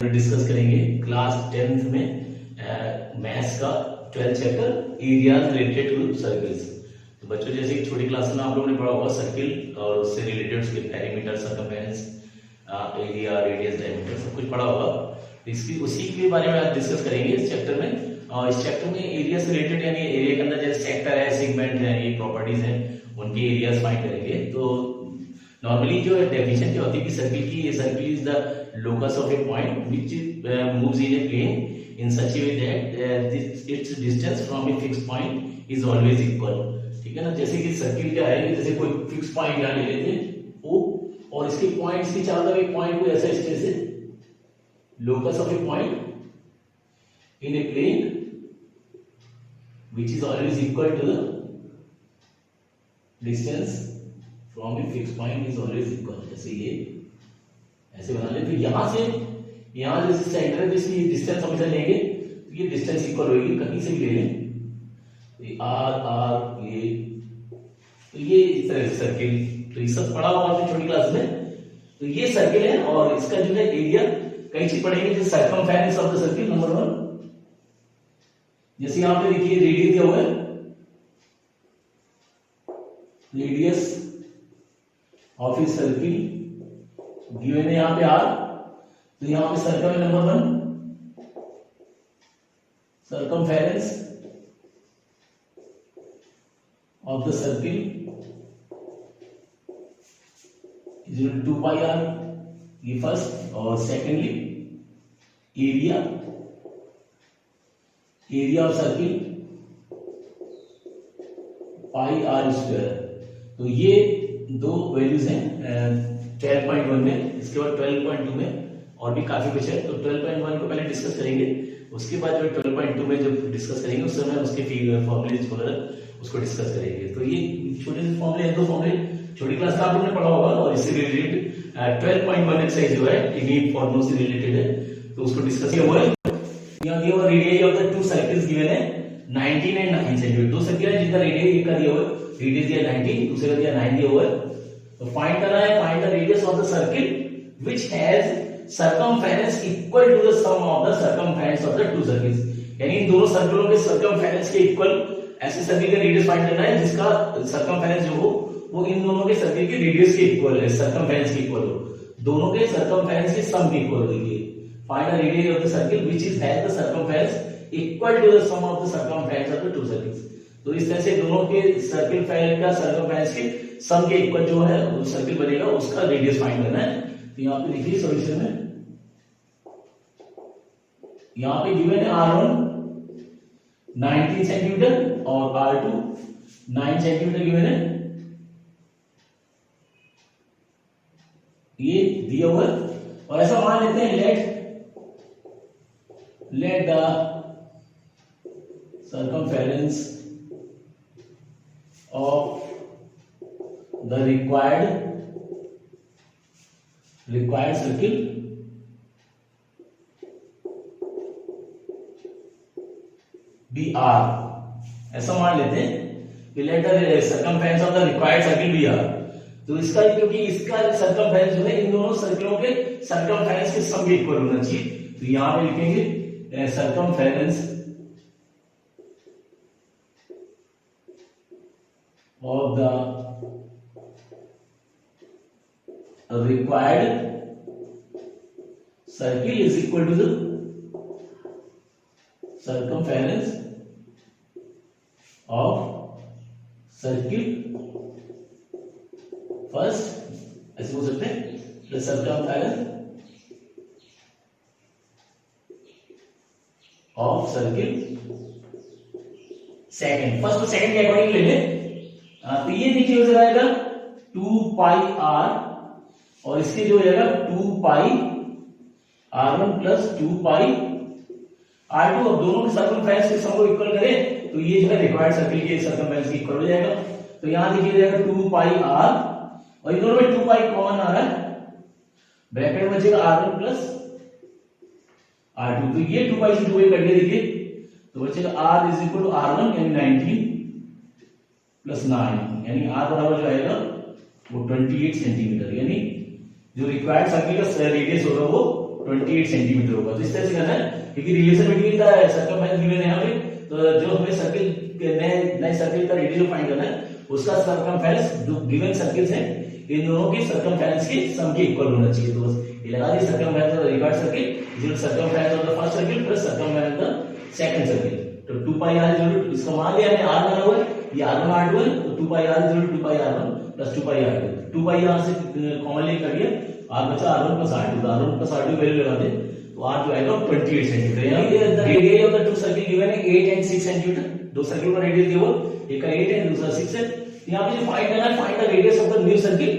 Discuss करेंगे class 10th में maths का 12th chapter area related to circles. तो बच्चों जैसे कि छोटी क्लास में आप लोगों ने पढ़ा होगा सर्किल और उससे रिलेटेड उसके perimeter, circumference, area, radius, diameter सब कुछ पढ़ा होगा। तो इसकी उसी के बारे में आज डिस्कस करेंगे इस चैप्टर में। और इस चैप्टर में एरिया से रिलेटेड यानी एरिया के अंदर जैसे सेक्टर है, सेगमेंट है, ये प्रॉपर्टीज है, उनके एरियाज फाइंड करेंगे। तो नॉर्मली जो डेफिनेशन क्या होती है कि सर्किल की, circle is the locus of a point which moves in a plane in such a way that its distance from a fixed point is always equal। ठीक है ना। जैसे कि सर्किल क्या है, जैसे कोई फिक्स पॉइंट यहां ले लेते हैं O और इसके पॉइंट्स के चारों तरफ एक पॉइंट को ऐसा इस तरह से locus of a point in a plane which is always equal to the distance from a fixed point is always equal। जैसे ये ऐसे बना ले। फिर यहां से यहां जैसे सेंटर है, जिसकी डिस्टेंस हमेशा लेंगे तो ये डिस्टेंस इक्वल होगी, कहीं से भी ले लें आर ये, तो ये इस तरह से सर्किल। तो ये सब पढ़ा हुआ आपने छोटी क्लास में। तो ये सर्किल है और इसका जो है एरिया कई चीज पढ़ेंगे, जैसे circumference of the circle number 1। जैसे यहां पे देखिए रेडियस दिया हुआ है, radius of a circle given है यहां पे आर। तो यहां पे सर्कल है number 1, circumference of the circle is equal to 2 pi r, ये फर्स्ट। और secondly area, area of circle pi r square. तो ये दो वैल्यूज हैं 12.1 में, इसके बाद 12.2 में और भी काफी कुछ है। तो 12.1 को पहले डिस्कस करेंगे, उसके बाद जो 12.2 में जब डिस्कस करेंगे उस समय उसके फॉर्मूलेज वगैरह उसको डिस्कस करेंगे। तो ये छोटे से फॉर्मूले हैं, दो फॉर्मूले छोटी क्लास का आप लोगों ने पढ़ा होगा। और इससे रिलेटेड 12.1 एक्सरसाइज जो है इन्हीं फॉर्मूलों से रिलेटेड है, तो उसको डिस्कस किया हुआ है। यहाँ दिया हुआ radius of the two circles given है 19 एंड 9 सेंटीमीटर। दो सर्किल है जिनका रेडियस एक का दिया हुआ है, रेडियस दिया 19, दूसरे का दिया 9 दिया हुआ है। तो फाइंड करना है, find the radius of the circle which has circumference equal to the sum of the circumference of the two circles। यानी इन दोनों सर्कलों के circumference के इक्वल ऐसे सर्किल का रेडियस फाइंड करना है जिसका circumference जो हो वो इन दोनों के सर्किल के रेडियस के इक्वल है, circumference के इक्वल हो, दोनों के circumference के सम के इक्वल होगी। Find the radius of the circle which is has the circumference equal to the sum of the circumference of the two circles। तो इस तरह से दोनों के सर्किल का circumference के सम के इक्वल जो है वो सर्किल बनेगा, उसका रेडियस फाइंड करना है। तो यहाँ पे देखिए सॉल्यूशन में यहां पे गिवन है R1 19 सेंटीमीटर और R2 9 सेंटीमीटर गिवन है, ये दिया हुआ है। और ऐसा मान लेते हैं let the circumference of the required circle be r. ऐसा मान लेते हैं कि let the circumference of the required circle be r. तो इसका, क्योंकि इसका सर्कमफेरेंस जो है इन दोनों सर्किलों के सर्कमफेरेंस के सम के इक्वल होना चाहिए। तो यहां पे लिखेंगे circumference of the required circle is equal to the circumference of circle first, ऐसे बोल सकते हैं, the circumference of circle second। First और सेकंड के अकॉर्डिंग ले लें। तो ये देखिए हो जाएगा 2 पाई आर और इसके जो हो जाएगा 2 pi R1 plus 2 pi R2। अब दोनों के सर्कमफेरेंस के सम को इक्वल करें तो ये जो है रिक्वायर्ड सर्किल के सर्कमफेरेंस के इक्वल हो जाएगा। तो यहां देखिए जाएगा 2 पाई R और इन दोनों में 2 पाई कॉमन आ रहा है, ब्रैकेट में बचेगा R1 प्लस R2। तो ये 2 पाई से 2 कट गया, देखिए तो बचेगा R is equal to R1 यानी 19 प्लस 9 यानी R बराबर जो आएगा वो 28 सेंटीमीटर, यानी जो रिक्वायर्ड सर्किल का रेडियस होगा वो 28 सेंटीमीटर होगा। तो इस तरह से करना है, क्योंकि relation between the circumference given है यहाँ पे, तो जो हमें सर्किल नए सर्किल का रेडियस फाइंड करना है उसका सर्कमफेरेंस जो गिवन सर्किल्स है इन दोनों के सर्कमफेरेंस के सम के इक्वल होना चाहिए। तो बस ये लगा दी, circumference of the required circle is equal circumference of the first circle plus circumference of the second circle. तो 2 पाई r इक्वल टू, इसका मान लिया हमने r बना हुआ है, ये r1 r2 है, तो 2 pi r equal to 2 pi r1 plus 2 pi r2। 2 pi यहां से कॉमन ले कर लिया, r बचा r1 प्लस r2, तो r1 प्लस r2 वैल्यू लगा दे तो r जो आएगा 28 सेंटीमीटर। यहां ये the radius of the two circle given है 8 एंड 6 सेंटीमीटर, दो सर्किल का रेडियस दिया हुआ, एक का 8 है दूसरा 6 है। यहां पे जो फाइंड करना है, find the radius of the new circle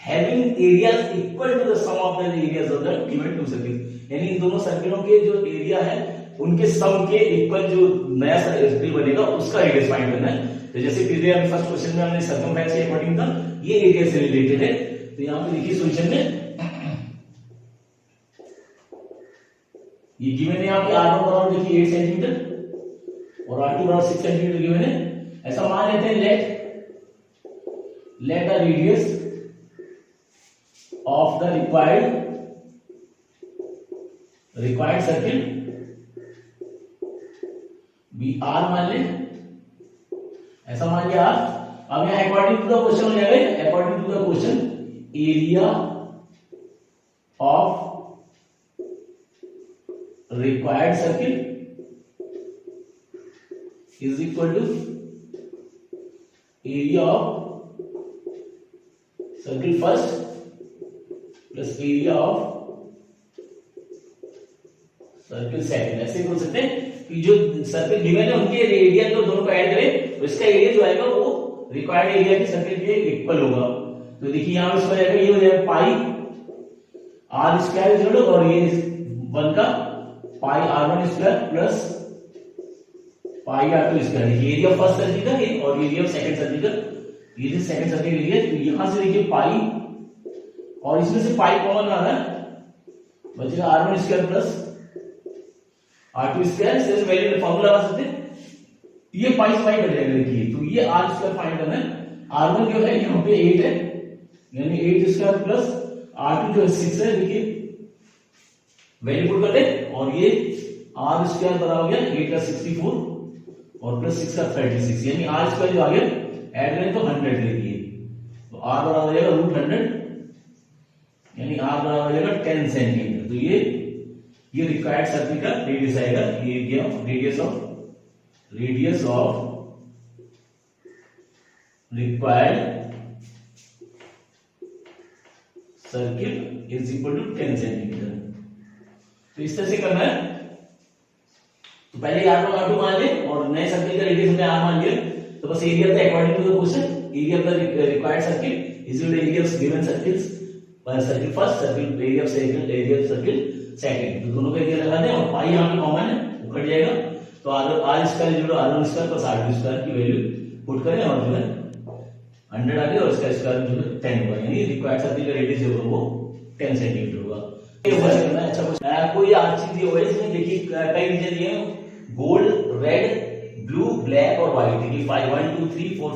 having areas equal to the sum of the areas of the given two circles, यानी इन दोनों सर्किलों के जो एरिया है उनके सम के इक्वल जो नया सर्किल बनेगा उसका रेडियस फाइंड करना है। तो जैसे पीछे हमने फर्स्ट क्वेश्चन में हमने सर्कमफेरेंस के अकॉर्डिंग था, ये एरिया से रिलेटेड है। तो यहां पे देखिए सॉल्यूशन में ये गिवन है, यहाँ पे r1 बराबर देखिए 8 सेंटीमीटर और r2 बराबर 6 सेंटीमीटर गिवन है। ऐसा मान लेते हैं let the radius of the required circle be r मान ले, ऐसा मान लिया r। अब यहां अकॉर्डिंग टू द क्वेश्चन हो जाएगा, according to the question area of required circle is equal to area of circle first plus area of circle second. ऐसे बोल सकते हैं कि जो सर्किल गिवन है उनके एरिया तो दोनों को ऐड करें तो इसका एरिया जो आएगा वो रिक्वायर्ड एरिया के सर्किल के इक्वल होगा। तो देखिए यहां इसका जाएगा, ये हो जाएगा पाई r स्क्वायर जोड़ो और ये 1 का पाई r1 square plus pi r2 square. देखिए एरिया फर्स्ट सर्किल का ये और एरिया सेकंड सर्किल का, ये जो सेकंड सर्किल एरिया, तो यहां से देखिए पाई और इसमें से पाई कॉमन आ रहा है, बचेगा r1 square plus r2 square. से वैल्यू फार्मूला लगा सकते हैं, ये पाई से पाई कट जाएगा। देखिए तो ये r स्क्वायर फाइंड करना है, r1 जो है यहां पे 8 है, यानी 8 स्क्वायर प्लस r2 जो है 6 है। देखिए वैल्यू पुट कर दे और ये r स्क्वायर बराबर हो गया 8 का 64 और प्लस 6 का 36, यानी r स्क्वायर जो आ गया ऐड करें तो 100 लेंगे, तो r बराबर हो जाएगा √100, यानी r बराबर हो जाएगा 10 सेंटीमीटर। तो ये रिक्वायर्ड सर्किल का रेडियस आएगा, ये radius of required circle is equal to 10 centimetre. तो इस तरह से करना है। तो पहले r1 r2 मान ले और नए सर्किल का रेडियस हमने r मान लिया, तो बस area of the according to the question area of the required circle is equal to area of given circles पर circle first circle area of second area of circle second. तो दोनों का area लगा दें और पाई यहां पे कॉमन है, वो कट जाएगा। तो r square equal to r1 square plus r2 square की वैल्यू पुट करें और जो है 100 आ गया और इसका स्क्वायर जो है 10 होगा, यानी रिक्वायर्ड सर्किल का रेडियस जो होगा वो 10 सेंटीमीटर होगा। ये वर्क करना है। अच्छा कुछ कोई और चीज दी हुई है इसमें, देखिए कई रीजन दिए हैं, गोल्ड, रेड, ब्लू, ब्लैक और व्हाइट। देखिए 1 2 3 4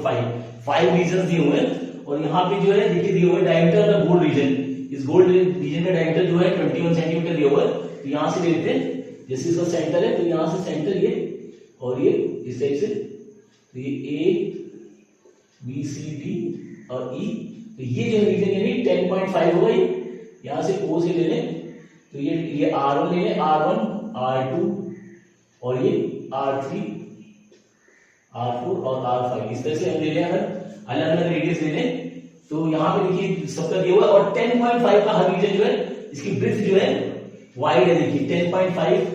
5 रीजन दिए हुए हैं और यहाँ पे जो है देखिए दिए हुए डायमीटर ऑफ गोल्ड रीजन, इस गोल्ड रीजन का डायमीटर जो है 21 सेंटीमीटर दिया हुआ है। तो यहाँ से ले लेते हैं, जैसे इसका सेंटर है तो यहाँ से सेंटर ये और ये इस टाइप से, तो ये A B C D और E, तो ये जो रीजन यानी 10.5 होगा। ये यहाँ से O से ले लें तो ये R1 ले लें, R1 R2 और ये R3 R4 और R5, इस तरह से हम ले लें। अगर अलग अलग रेडियस ले लें तो यहाँ पे देखिए सबका दिया हुआ और 10.5 का हर रीजन जो है इसकी ब्रेड्थ जो है वाइड है। देखिए 10.5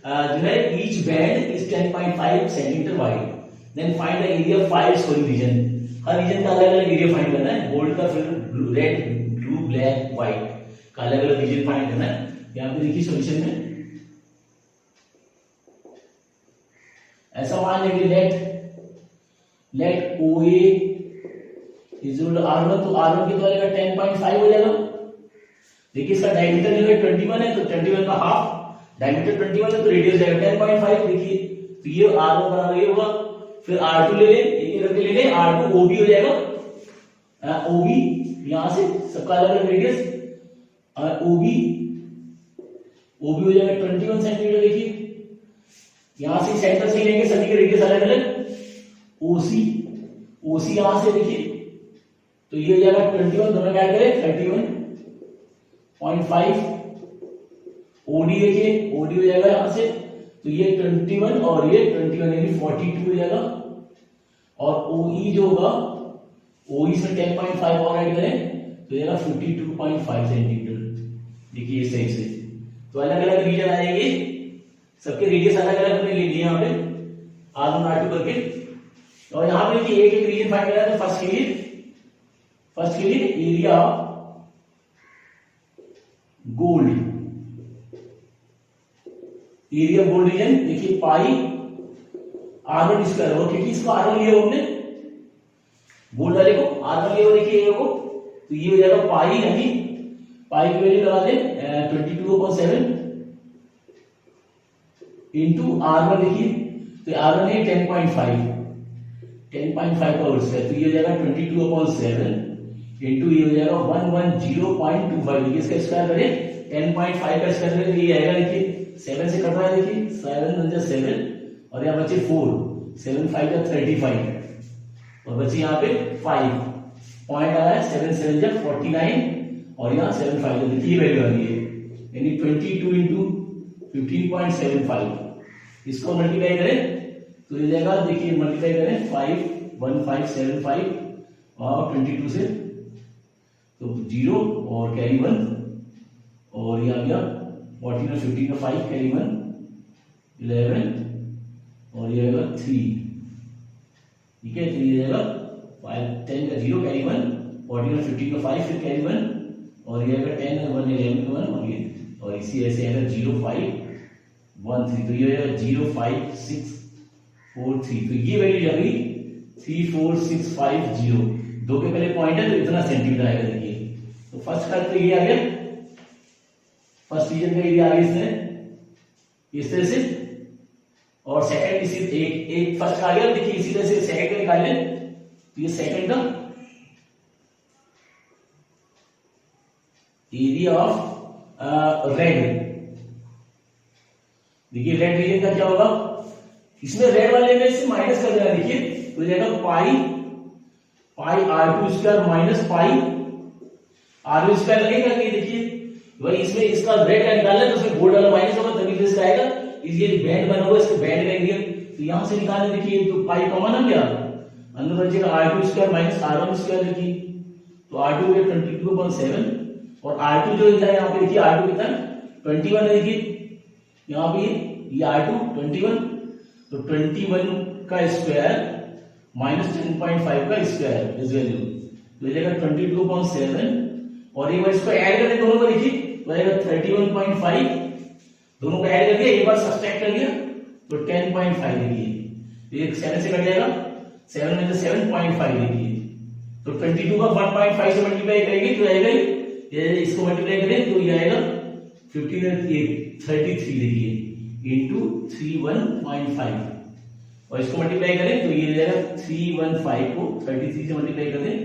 जो है each band is 10.5 centimetre wide. Then find the area of 5 square region, हर रीजन का अलग अलग एरिया फाइंड करना है। गोल्ड का फिर रेड, ब्लू, ब्लैक, व्हाइट का अलग अलग रीजन फाइंड करना है। यहाँ पे देखिए सॉल्यूशन में ऐसा मान लेंगे let OA is equal to R1, तो R1 की वैल्यू 10.5 हो जाएगा। देखिए इसका डायमीटर जो है 21 है, तो 21 का हाफ डायमीटर 21 है, तो रेडियस जाएगा 10.5। देखिए तो ये R1 बराबर ये होगा, फिर R2 ले लें, एक करके ले लें, R2 OB हो जाएगा, ओबी यहां से सबका अलग अलग रेडियस, ओबी ओबी हो जाएगा 21 सेंटीमीटर। देखिए यहां से सेंटर से लेंगे, सभी के रेडियस अलग अलग। ओसी ओसी यहां से देखिए तो ये हो जाएगा 21, दोनों का ऐड करें 31.5। ओडी देखिए ओडी हो जाएगा यहां से तो ये 21 और ये 21 यानी 42 हो जाएगा। और ओई जो होगा, ओई से 10.5 और ऐड करें तो ये 52.5 सेंटीमीटर। देखिए इस टाइप से तो अलग अलग रीजन आएंगे, सबके रेडियस अलग अलग हमने ले लिए यहाँ पे R1 R2 करके। और यहाँ पे देखिए एक एक रीजन फाइंड करना है। तो फर्स्ट के लिए area gold, area gold reason देखिए पाई R1 स्क्वायर हो, क्योंकि इसको R1 लिया हमने गोल्ड वाले को R1 लिया, देखिए ए को तो ये हो जाएगा पाई, यानी पाई की वैल्यू लगा दें 22/7 इंटू R1। देखिए तो R1 है 10.5 का होल स्क्वायर तो ये हो जाएगा 22/7 इंटू ये हो जाएगा 110.25। देखिए इसका स्क्वायर करें 10.5 का स्क्वायर करें तो ये आएगा, देखिए 7 से कट रहा है, देखिए 7 × 7 और यहाँ बचे 4, 7 × 5 = 35 और बचे यहाँ पे 5 पॉइंट आ रहा है, 7 × 7 = 49 और यहाँ 7 × 5 देखिए वैल्यू आ रही है, यानी 22 × 15.75। इसको मल्टीप्लाई करें तो ये जाएगा, देखिए मल्टीप्लाई करें 51575 और 22 से तो 0 और कैरी 1 और ये आ गया 14 और 15 का 5 कैरी 1 11 और ये आएगा 3। ठीक है तो ये जाएगा 10 का 0 कैरी 1 14 और 15 का 5 फिर कैरी 1 और ये आएगा 10 और 1 11 का 1 और इसी ऐसे आएगा 0513 तो ये हो जाएगा 05643 तो ये वैल्यू जाएगी 34650। दो के पहले पॉइंट है तो इतना सेंटीमीटर आएगा। देखिए तो फर्स्ट का तो ये आ गया, फर्स्ट रीजन का एरिया आ गया इसने इस तरह से। और सेकंड इसी एक फर्स्ट का आ गया, देखिए इसी तरह से सेकंड का निकाल लें तो ये सेकंड का एरिया ऑफ रेड। देखिए रेड रीजन का क्या होगा, इसमें रेड वाले में से माइनस कर देना। देखिए तो जाएगा पाई R2 square minus pi R2 square लगेगा कि देखिए भाई इसमें इसका रेड का निकालना है तो उसमें गोल्ड वाला माइनस होगा तभी इसका आएगा। ये बैंड बना हुआ इसके बैंड का एरिया तो यहां से निकालना। देखिए तो पाई कॉमन आ गया, अंदर बचेगा R2 square minus R1 square. देखिए तो R2 हो गया 22/7 और R2 जो है यहाँ पे देखिए R2 कितना 21 है। देखिए यहाँ पे ये R2 21 तो 21 का स्क्वायर माइनस 10.5 का स्क्वायर इस वैल्यू तो ये जाएगा 22/7 और एक बार इसको ऐड कर दें दोनों को। देखिए तो आएगा 31.5, दोनों को ऐड करके एक बार सब्सट्रैक्ट कर दिया तो 10.5। देखिए ये 7 से कट जाएगा, 7 में से 7.5। देखिए तो 22 का 1.5 से मल्टीप्लाई करेंगे तो आएगा ये, इसको मल्टीप्लाई करें तो ये आएगा 33। देखिए इंटू 31.5 और इसको मल्टीप्लाई करें तो ये जाएगा 315 को 33 से मल्टीप्लाई कर दें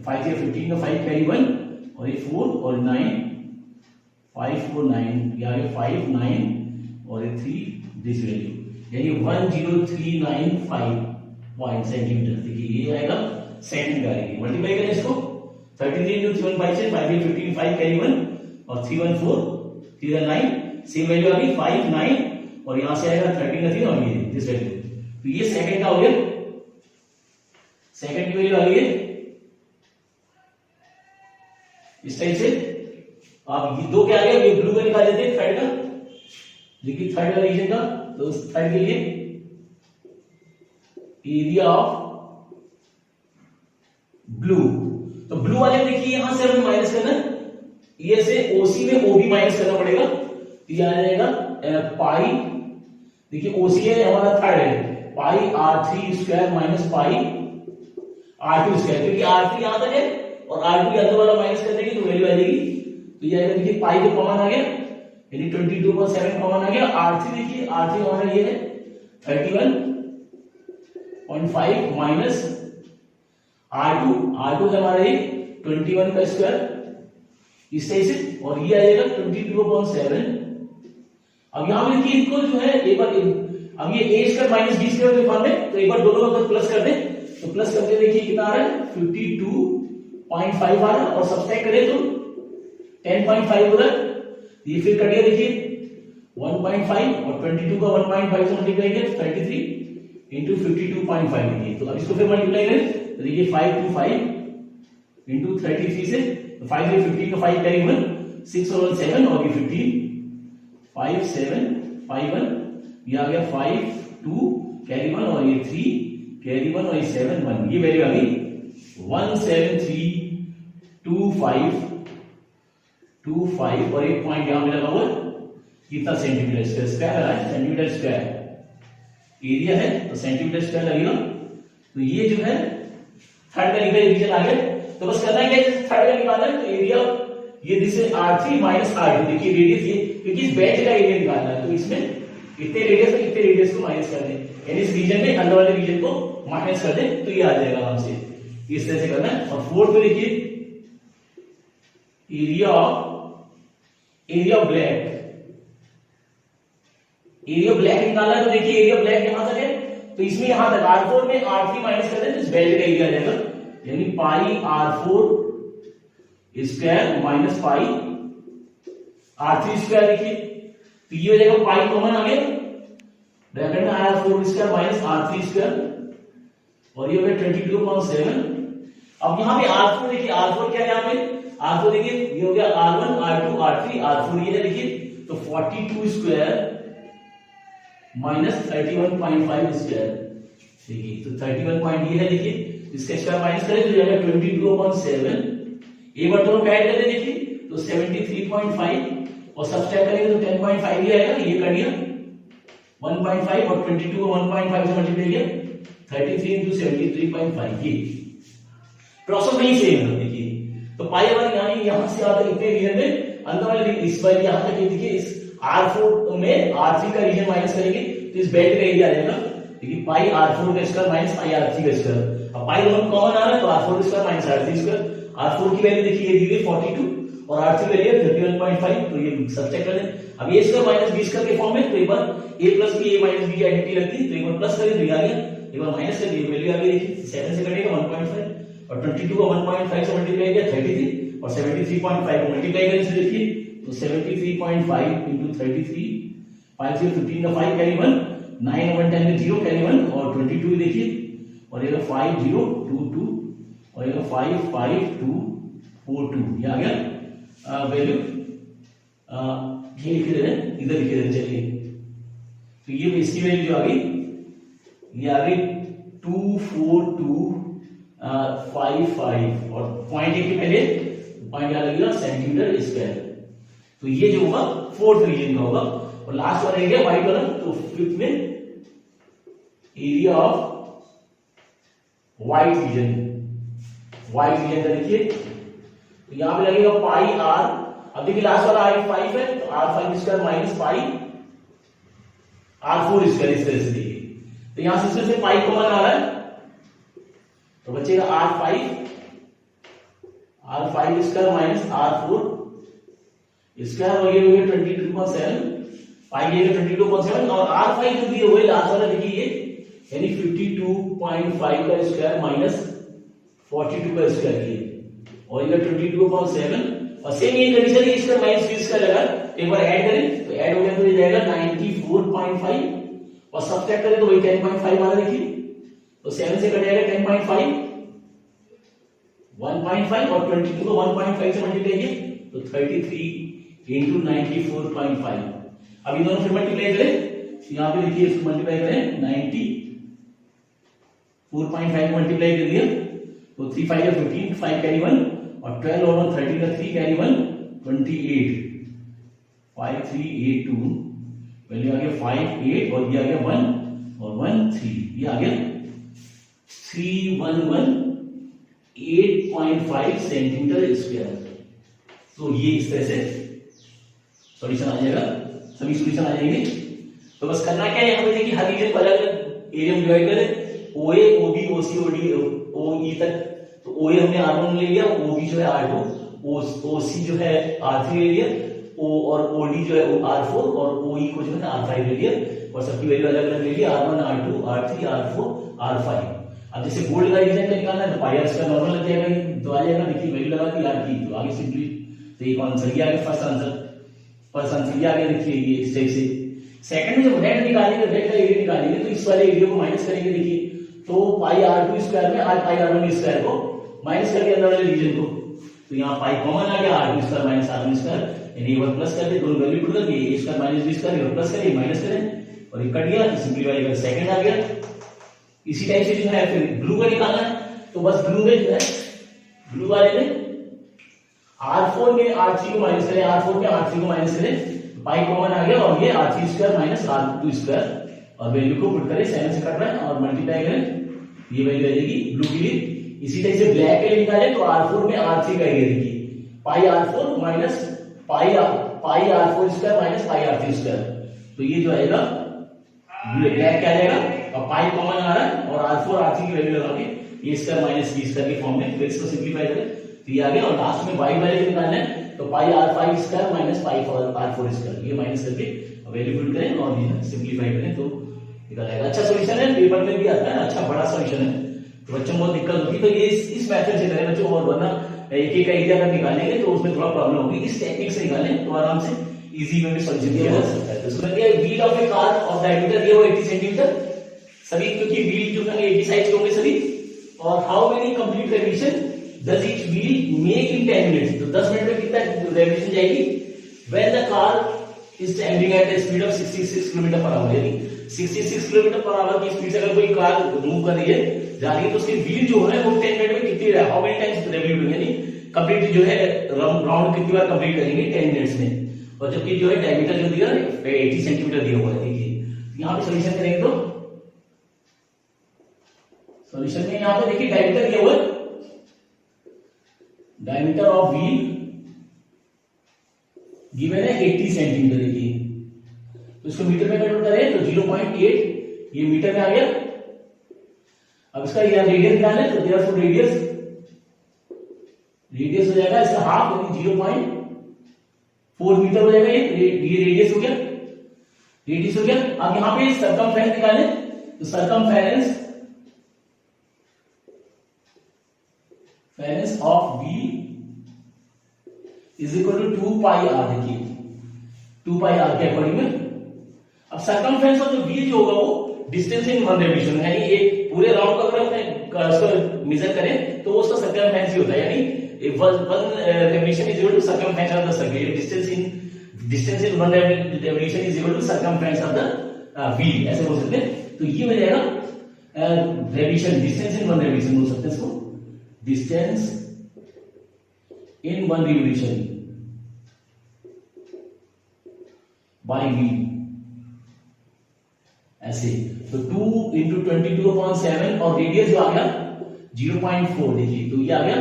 5 से 15 का 5 कैरी 1 और ये 4 और 9 5 4 9 ये आगे 5 9 और ये 3 दिस वैल्यू यानी 10395 सेंटीमीटर। देखिए ये आएगा सेकंड का आएगी। मल्टीप्लाई करें इसको 33 into 315 से 5 15 5 कैरी 1 और 314 3 9 सेम वैल्यू आ गई 5 9 और यहां से आएगा 13 का 3 और ये दिस वैल्यू तो ये सेकंड का हो गया। सेकंड की वैल्यू आ गई है इस टाइप से। आप ये दो क्या आ गया, ये ब्लू का निकाल देते हैं थर्ड का। देखिए थर्ड का रीजन का तो थर्ड के लिए एरिया ऑफ ब्लू तो ब्लू वाले देखिए यहां से हमें माइनस करना, ये से ओसी में ओबी माइनस करना पड़ेगा तो ये आ जाएगा पाई। देखिए ओसी है हमारा थर्ड है पाई R3 square minus pi R2 square क्योंकि R3 यहां तक है और R2 के अंदर वाला माइनस कर देंगे तो वैल्यू आ जाएगी तो ये आएगा। देखिए पाई तो कॉमन आ गया यानी 22/7 कॉमन आ गया। R3 देखिए R3 हमारा ये है 31.5 माइनस R2 है हमारा ये 21 का स्क्वायर इस तरह से, और ये आ जाएगा 22/7। अब यहां पे देखिए इनको जो है एक बार, अब ये a square minus b square के फॉर्म में, तो एक बार दोनों का प्लस कर दें, तो प्लस करके देखिए कितना आ रहा है 52.5 आ रहा है, और सब्सट्रैक्ट करें तो 10.5 उधर, ये फिर कटिए देखिए 1.5 और 22 का 1.5 से मल्टीप्लाई करें 33 इंटू 52.5 देखिए, तो अब इसको फिर मल्टीप्लाई करें तो देखिए 525 इंटू 33 से 5 से 15 का 5 कैरी 1 6 और 7 और ये 15 5 7 5 1, ये आ गया 5 2 कैरी 1 और ये 3 कैरी 1 और ये 7 1, ये वैल्यू आ गई 17325 और एक पॉइंट यहां पे लगा हुआ कितना सेंटीमीटर स्क्वायर है, सेंटीमीटर स्क्वायर एरिया है तो सेंटीमीटर स्क्वायर लगेगा। तो ये जो है थर्ड का रीजन आ गया। तो बस करना है थर्ड का निकालना है, तो एरिया ये this is R3 minus R2, देखिए रेडियस ये, क्योंकि इस बेंच का एरिया निकालना है, तो इसमें इतने रेडियस है, इतने रेडियस को माइनस कर दें, यानी इस रीजन में अंदर वाले रीजन को माइनस कर दें, तो ये आ जाएगा आराम से, इस तरह से करना है। और फोर्थ में देखिए एरिया ऑफ ब्लैक निकालना है, तो देखिए एरिया ब्लैक यहां तक है, तो इसमें यहां तक R4 में R3 माइनस कर दें तो इस बेल्ट का एरिया आ जाएगा, यानी पाई R4 square minus pi R3 square, देखिए तो ये हो जाएगा पाई कॉमन आ गया, ब्रैकेट में आया 4 स्क्वायर माइनस R3 स्क्वायर, और ये हो गया 22/7। अब यहां पे R4 देखिए, R4 क्या है यहां पे, R4 देखिए ये हो गया R1 R2 R3 R4 ये है देखिए, तो 42 स्क्वायर माइनस 31.5 स्क्वायर, देखिए तो 31 पॉइंट ये है, देखिए इसका स्क्वायर माइनस करें तो जाएगा 22/7, एक बार दोनों ऐड कर दें देखिए तो 73.5 और सब्सट्रैक्ट करेंगे तो 10.5 ही आएगा, ये कर दिया 1.5 और 22 को 1.5 से मल्टीप्लाई किया 33 into 73.5, ये प्रोसेस नहीं सेम है देखिए। तो पाई वाली यानी यहां से आता इतने रीजन में अंदर वाले इस बार यहां तक देखिए, इस R4 में R3 का रीजन माइनस करेंगे तो इस बेल्ट का एरिया आ जाएगा, देखिए पाई R4 का स्क्वायर माइनस पाई R3 का स्क्वायर, अब पाई दोनों कॉमन आ रहा है तो R4 square minus R3 square, R4 की वैल्यू देखिए ये दी गई 42 और R3 वैल्यू है 31.5, तो ये सब्ट्रैक्ट कर दें। अब a square minus b square के फॉर्म में, तो एक बार a plus b a minus b की आइडेंटिटी लगती है, तो एक बार प्लस करें तो ये आ गया, एक बार माइनस कर दिए वैल्यू आ गई, देखिए 7 से कटेगा 1.5 और 22 को 1.5 से मल्टीप्लाई किया 33 और 73.5 को मल्टीप्लाई करें इससे देखिए तो 73.5 into 33 5 से 15 का 5 कैरी 1 9 और 10 में 0 कैरी 1 और 22 देखिए, और ये 5022 और ये 55242, ये आ गया वैल्यू, ये लिख दे रहे हैं इधर, लिख दे रहे चलिए, तो ये इसकी वैल्यू जो आ गई ये आ गई 24255 और पॉइंट के पहले पॉइंट क्या लगेगा सेंटीमीटर स्क्वायर, तो ये जो होगा फोर्थ रीजन का होगा। और लास्ट वाला एरिया व्हाइट वाला, तो फिफ्थ में एरिया ऑफ व्हाइट रीजन का देखिए, तो यहां पे लगेगा पाई R, अब देखिए लास्ट वाला R5 है तो R5 square minus pi R4 square, इस तरह से देखिए, तो यहां से इसमें से पाई कॉमन आ रहा है तो बचेगा R5 square minus R4 square, और ये हो गया 22.7, पाई ये 22.7 और R5 जो दिए हुए लास्ट वाला देखिए ये, यानी 52.5 का स्क्वायर माइनस 42 का स्क्वायर, ये और ये 22.7 और सेम ये कंडीशन है, इसका माइनस 20 का लगा, एक बार ऐड करें तो ऐड हो गया तो ये जाएगा 94.5 और सब्ट्रैक्ट करें तो वही 10.5 आ रहा देखिए, तो 7 से कट जाएगा 10.5 1.5 और 22 को 1.5 से मल्टीप्लाई किए तो 33 into 94.5। अब ये दोनों फिर मल्टीप्लाई करें, यहां पे देखिए इसको मल्टीप्लाई करें 94.5 मल्टीप्लाई कर दिया तो 3 5 15 5 कैरी 1 और 12 और 13 का 3 कैरी 1 28 5382, वैल्यू आ गया 58 और ये आ गया 1 और 1 3, ये आ गया 3118.5 सेंटीमीटर स्क्वायर। तो ये इस तरह से सॉल्यूशन आ जाएगा, सभी सॉल्यूशन आ जाएंगे। तो बस करना क्या है, यहाँ पे देखिए हर रीजन को अलग अलग एरिया में डिवाइड करें, OA OB OC OD OE तक तो ओ ए हमने R1 ले लिया, ओ बी जो है R2, ओ सी जो है R3 ले लिया, ओ और ओ डी जो है R4 और ओ ई को जो है R5 ले लिया और सबकी वैल्यू अलग अलग ले लिया, R1 R2 R3 R4 R5। अब जैसे गोल्ड का डिवीजन का निकालना है तो पाई आर स्क्वायर नॉर्मल लग जाएगा, तो आ जाएगा, देखिए वैल्यू लगा दी आर की, तो आगे सिंपली तो ये आंसर ये आ गया फर्स्ट आंसर ये आ गया। देखिए ये इस टाइप से। सेकंड में जब रेड निकालेंगे, रेड का एरिया निकालेंगे तो इस वाले एरिया को माइनस करेंगे, देखिए तो पाई R2 स्क्वायर में पाई R1 स्क्वायर को माइनस करके अंदर वाले रीजन को, तो यहाँ पाई कॉमन आ गया, R2 square minus R1 square, यानी ये प्लस कर दे, दोनों वैल्यू पुट करके a square minus b square ये प्लस करें माइनस करें और ये कट गया, तो सिंपलीफाई कर सेकंड आ गया। इसी टाइप से जो है फिर ब्लू का निकालना है, तो बस ब्लू में जो है ब्लू वाले में R4 में R3 को माइनस करें, R4 में R3 को माइनस करें, पाई कॉमन आ गया और ये R3 square minus R2 square और वैल्यू को पुट करें, 7 से कट रहा है और मल्टीप्लाई करें, ये वैल्यू आ जाएगी ब्लू के लिए। इसी टाइप से ब्लैक के लिए निकालें तो R4 में R3 का एरिया देखिए, पाई R4 minus pi R4 square minus pi R3 square, तो ये जो आएगा ब्लैक क्या आ जाएगा, और पाई कॉमन आ रहा है और R4 R3 की वैल्यू लगा के ये स्क्वायर माइनस b स्क्वायर के फॉर्म में, फिर इसको सिंपलीफाई करें तो ये आ गया। और लास्ट में वाई वाले निकालना है तो पाई R5 square minus pi R4 square, ये माइनस करके वैल्यू पुट करें और ये सिंपलीफाई करें तो निकल आएगा। अच्छा सॉल्यूशन है, पेपर में भी आता है, अच्छा बड़ा सॉल्यूशन है, तो बच्चों को बहुत दिक्कत होती है, तो ये इस मेथड से करें बच्चों, और वरना एक एक का एरिया अगर निकालेंगे तो उसमें थोड़ा प्रॉब्लम होगी, इस टेक्निक से निकालें तो आराम से इजी में भी सॉल्यूशन किया जा सकता है। तो इसमें क्या wheel of A car of diameter ये वो 80 सेंटीमीटर सभी, क्योंकि व्हील जो है 80 साइज के होंगे सभी, और how many complete revolution does each wheel make in 10 minutes, तो 10 मिनट में कितना रेवोल्यूशन जाएगी, when the car is travelling at the speed of 66 kilometre per hour, यानी 66 किलोमीटर पर आवर की स्पीड से अगर कोई कार मूव कर रही है जा रही है तो उसकी व्हील जो है वो 10 मिनट में कितनी हाउ मेनी टाइम्स रेवोल्यूट होंगे, यानी कंप्लीट जो है राउंड कितनी बार कंप्लीट करेंगे 10 मिनट्स में, और जबकि जो है डायमीटर जो दिया 80 सेंटीमीटर दिया हुआ है। देखिए यहाँ पे सॉल्यूशन करेंगे तो सॉल्यूशन में यहाँ पे देखिए डायमीटर दिया हुआ है, डायमीटर ऑफ व्हील गिवन है 80 सेंटीमीटर, देखिए तो इसको मीटर में कन्वर्ट करें तो 0.8 ये मीटर में आ गया। अब इसका रेडियस निकालना है तो देयरफॉर रेडियस हो जाएगा इसका हाफ, यानी 0.4 मीटर हो जाएगा, ये रेडियस हो गया, रेडियस हो गया। अब यहां पे सरकमफेरेंस निकालें तो circumference of v is equal to 2 pi r, देखिए 2 पाई r के अकॉर्डिंग में। अब सरकमफेरेंस ऑफ जो v जो होगा वो डिस्टेंस इन वन रेवोल्यूशन, यानी ये पूरे राउंड का अगर उसको मेजर करें तो उसका सरकमफेरेंस ही होता है, यानी one revolution is equal to circumference of the circle, distance in one revolution is equal to circumference of the wheel, ऐसे बोल सकते हैं। तो ये मिल जाएगा revolution, distance in one revolution बोल सकते हैं इसको, distance in one revolution by wheel, ऐसे। तो 2 इंटू 22/7 और रेडियस जो आ गया 0.4, देखिए तो ये आ गया,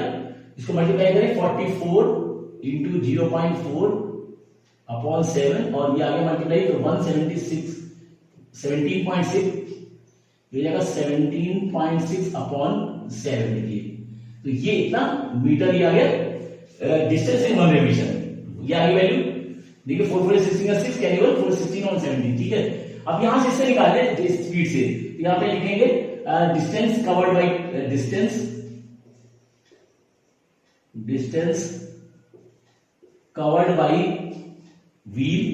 इसको मल्टीप्लाई करें 44 इंटू 0.4/7 और ये आ गया मल्टीप्लाई तो 176 17.6 ये जाएगा 17.6/7, देखिए तो ये इतना मीटर ये आ गया डिस्टेंस इन वन रेवोल्यूशन, ये आ गई वैल्यू, देखिए 4 4 16 6 कैरी ओवर 4 16 on 17, ठीक है। अब यहां से इससे निकाल लें स्पीड से, यहां पे लिखेंगे distance covered by distance covered by wheel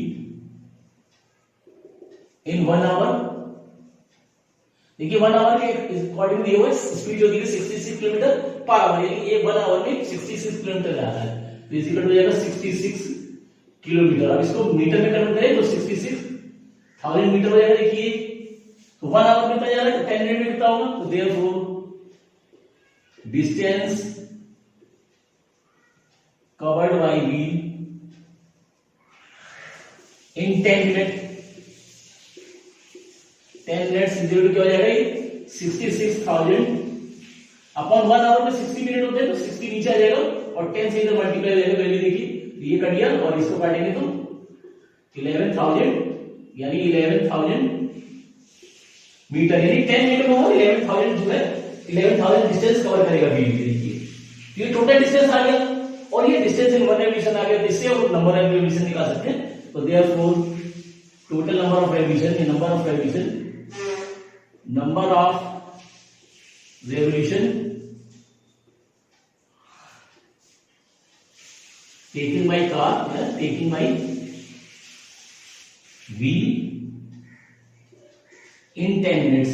in 1 hour, देखिए 1 आवर के अकॉर्डिंग दिए हुए स्पीड जो दी है 66 किलोमीटर पर आवर, यानी ये 1 आवर में 66 किलोमीटर जाता है, तो इस इक्वल हो जाएगा 66 किलोमीटर। अब इसको मीटर में कन्वर्ट करें तो 66,000 मीटर हो जाएगा, देखिए तो 1 आवर में कितना जा रहा है, 10 मिनट में कितना होगा, तो therefore distance covered by wheel in 10 minute, 10 minutes equal to क्या हो जाएगा, 66,000 अपॉन 1 आवर में 60 मिनट होते हैं तो 60 नीचे आ जाएगा और 10 से इधर मल्टीप्लाई हो जाएगा, वैल्यू देखिए ये कट गया और इसको काटेंगे तो 11,000, यानी 11,000 मीटर, यानी 10 मिनट में 11,000 जो है 11,000 डिस्टेंस कवर करेगा व्हील, देखिए ये टोटल डिस्टेंस आ गया और ये डिस्टेंस इन वन रेवोल्यूशन आ गया, इससे हम नंबर ऑफ रेवोल्यूशन निकाल सकते हैं। तो therefore total number of revolution, ये number of revolution taken by car, taken by wheel in 10 minutes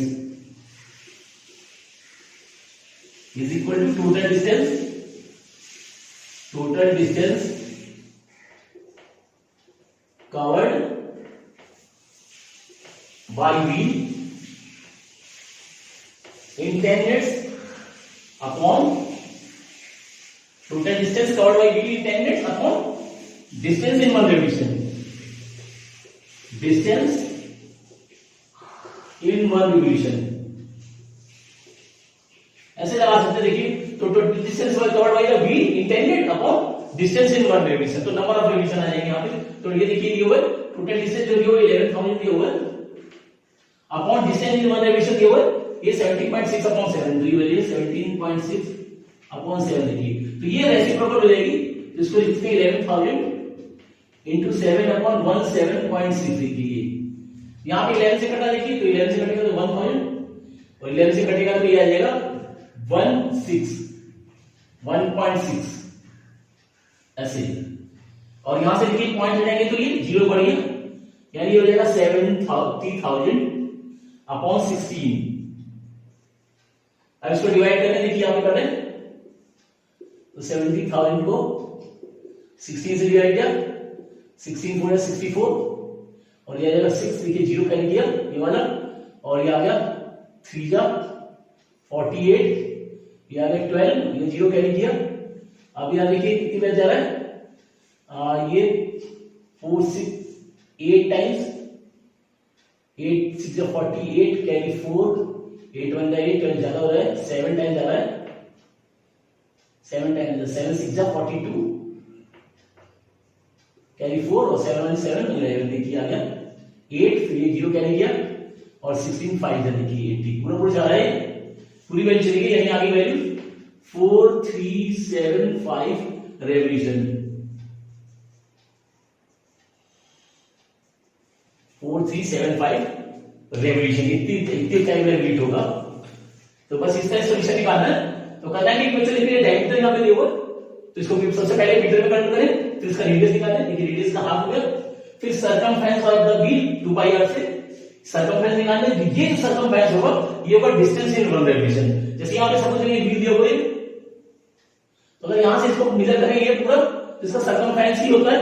is equal to total distance covered by wheel in 10 minutes upon total distance covered by wheel in 10 minutes upon distance in one revolution. Distance in one revolution. ऐसे लगा सकते, देखिए तो total distance covered bye the wheel in 10 minute upon distance in one revolution, तो number of revolution आ जाएंगे यहाँ पे। तो ये देखिए ये हुआ टोटल डिस्टेंस जो दिया 11,000 दिया हुआ upon distance in one revolution दिया हुआ ये 17.6 अपॉन 7, तो ये वैल्यू 17.6 अपॉन 7 देखिए। तो ये रेसिप्रोकल हो जाएगी, तो इसको लिखते हैं 11,000 into 7 upon 17.6 देखिए। यहाँ पे 11 से कटा देखिए, तो 11 से कटेगा तो 1000 और 11 से कटेगा तो ये आ जाएगा 1.6 ऐसे। और यहां से देखिए पॉइंट हटाएंगे तो ये 0 बढ़ गया, यानी ये हो जाएगा 70,000 अपॉन 16। अब इसको डिवाइड करने देखिए यहाँ पे कर रहे हैं, तो 70,000 को 16 से डिवाइड किया, 16 4 64 और ये आ जाएगा 6, देखिए 0 कैरी किया ये वाला, और ये आ गया 3 जा 48, ये आ गया 12, ये 0 कैरी किया। अब यहाँ देखिए कितनी बच जा रहा है, ये 4 6 8 टाइम्स 8 6 48 कैरी 4 8 1 8 ज्यादा हो रहा है, 7 टाइम जा रहा है, 7 टाइम्स 7 6 42 कैरी 4 और 7 1 7 11 देखिए आ गया 8, फिर ये 0 कैरी किया और 16 5 देखिए 80 पूरा पूरा जा रहा है, पूरी वैल्यू चली गई, यानी आगे वैल्यू 4375 रेवोल्यूशन, 4375 रेवोल्यूशन इतनी टाइम में रिपीट होगा। तो बस इसका सॉल्यूशन निकालना है, तो करना है कि बच्चों देखिए डायमीटर यहां पे दिया हुआ, तो इसको सबसे पहले मीटर में कन्वर्ट करें, फिर इसका रेडियस निकालना है, देखिए रेडियस का हाफ हो गया, फिर circumference of the wheel 2πr से सरकमफेरेंस निकालना है, ये जो सरकमफेरेंस होगा ये होगा डिस्टेंस इन वन रेवोल्यूशन। जैसे यहां पे सपोज ये व्हील दिया हुआ है, तो अगर यहां से इसको मेजर करेंगे पूरा, तो इसका सरकमफेरेंस ही होता है,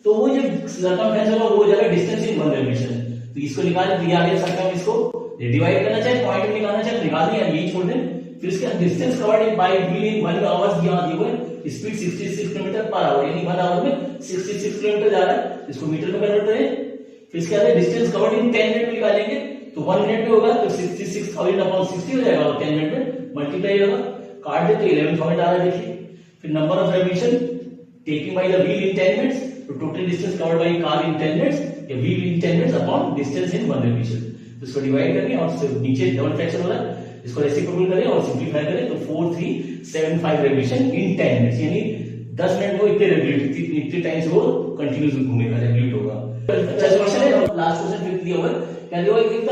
तो वो जो सरकमफेरेंस होगा वो हो जाएगा डिस्टेंस इन वन रेवोल्यूशन। तो इसको निकाल दिया आगे सरकम, इसको डिवाइड करना चाहे पॉइंट में निकालना चाहे निकाल दें, यही छोड़ दें। फिर इसका distance covered by wheel in 1 hours यहां दिया हुआ है, स्पीड 66 किलोमीटर पर आवर, यानी 1 आवर में 66 किलोमीटर जा रहा है, इसको मीटर में कन्वर्ट करें। फिर इसके बाद डिस्टेंस कवर्ड इन 10 मिनट में निकालेंगे, तो 1 मिनट में होगा तो 66,000 अपॉन 60 हो जाएगा, और 10 मिनट में मल्टीप्लाई होगा, काट दे तो 11,000 आ रहा है देखिए। फिर number of revolution taking by the wheel in 10 minutes, तो total distance covered by car in 10 minutes या wheel in 10 minutes upon distance in one revolution. तो इसको डिवाइड करेंगे और नीचे डबल फ्रैक्शन हो रहा है, इसको रेसिप्रोकल करें और सिंपलीफाई करें, तो 4375 रेवोल्यूशन इन 10 मिनट्स, यानी 10 मिनट को इतने रेवोल्यूशन इतने टाइम्स वो कंटिन्यूस घूमेगा, रेवोल्यूट होगा। अच्छा क्वेश्चन है, लास्ट क्वेश्चन फिर दिया हुआ है, क्या दिया हुआ है, if the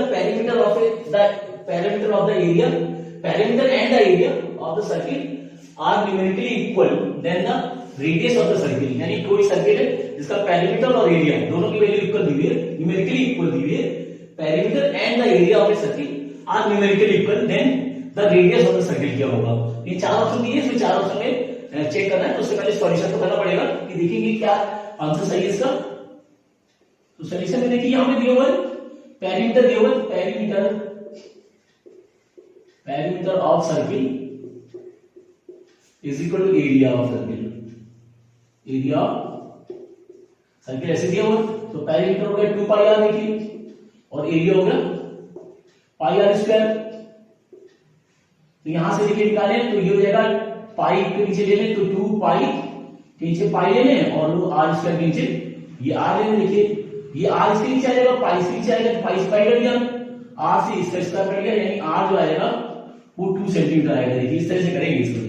perimeter of the area perimeter and the area of the circle are numerically equal, then the radius of the circle, यानी कोई सर्किल है जिसका पेरीमीटर और एरिया दोनों की वैल्यू इक्वल दी हुई है, न्यूमेरिकली इक्वल दी हुई है, perimeter and the area of a circle are numerically equal, then the radius of the circle क्या होगा। ये चार ऑप्शन दिए, इसमें चार ऑप्शन में चेक करना है, तो उससे पहले सॉल्यूशन तो करना पड़ेगा कि देखेंगे क्या आंसर सही है इसका। तो सॉल्यूशन में देखिए यहां पे दिया हुआ है पेरीमीटर दिया हुआ है, perimeter of circle is equal to area of circle, area circle ऐसे दिया हुआ, तो पेरीमीटर हो गया 2πr देखिए और एरिया हो गया πr²। तो यहां से देखिए निकालें तो ये हो जाएगा पाई के नीचे ले लें, तो 2π के नीचे पाई ले लें और r² के नीचे ये r ले लें, देखिए ये r इसके नीचे आ जाएगा, पाई इसके नीचे आएगा, तो पाई से पाई कट गया, r से इसका स्क्वायर कट गया, यानी r जो आएगा वो 2 सेंटीमीटर आएगा। देखिए इस तरह से करेंगे इसको।